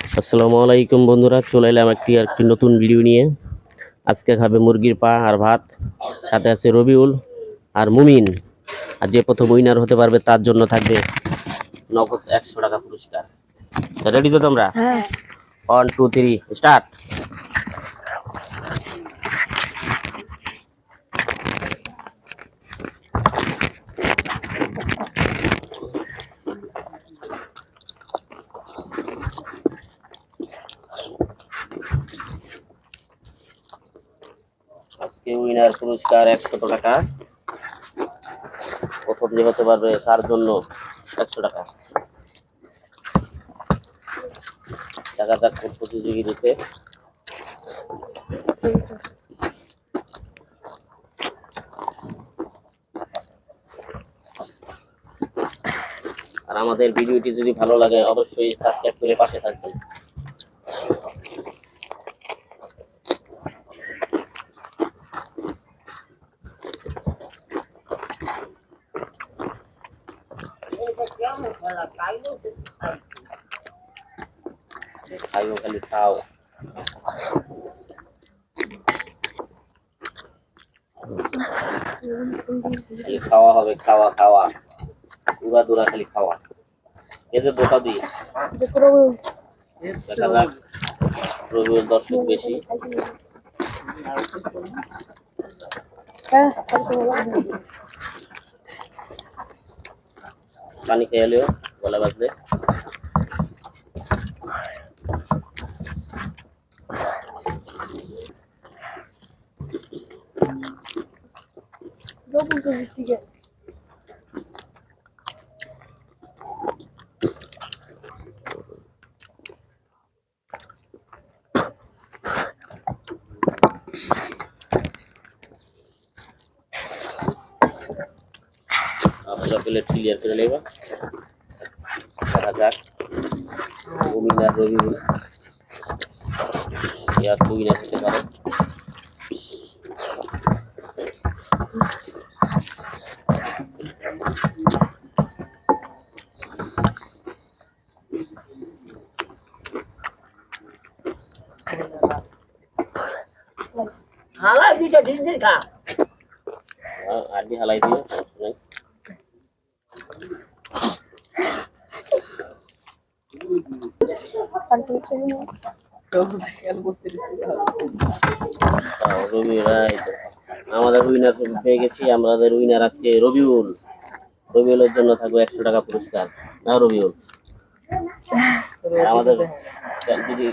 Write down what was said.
আসসালামু আলাইকুম বন্ধুরা, চলে এলাম একটি নতুন ভিডিও নিয়ে। আজকে খাবে মুরগির পা আর ভাত, সাথে আছে রবিউল আর মুমিন। আর যে প্রথম উইনার হতে পারবে তার জন্য থাকবে নগদ 100 টাকা পুরস্কার। রেডি তো তোমরা? হ্যাঁ। 1 2 3 স্টার্ট। আজকে উইনার পুরস্কার 100 টাকা। প্রথম যে হতে পারবে তার জন্য 100 টাকা। দেখা যাক কোন প্রতিযোগিতাতে। আর আমাদের ভিডিওটি যদি ভালো লাগে অবশ্যই সাবস্ক্রাইব করে পাশে থাকবেন। খাইও খালি খাও। খালি খাওয়া হবে, খাওয়া খাওয়া উড়া দুরা খালি খাওয়া। এদের বোকা দিই দেখা যাক রবিউল দর্শক বেশি। পানি খেয়ে এলেও গলা বাজলে। আপনারা প্লেট ক্লিয়ার করে নেবা। দেখা যাক মুমিন আর রবিউল আর উইনার হতে পারে। হালাই দিছে দিন কা আড্ডি হালাই দিও, সমস্যা নাই। আমাদের উইনার পেয়ে গেছি। আমাদের উইনার আজকে রবিউল। রবিউলের জন্য থাকবে 100 টাকা পুরস্কার। না রবিউল, আমাদের যদি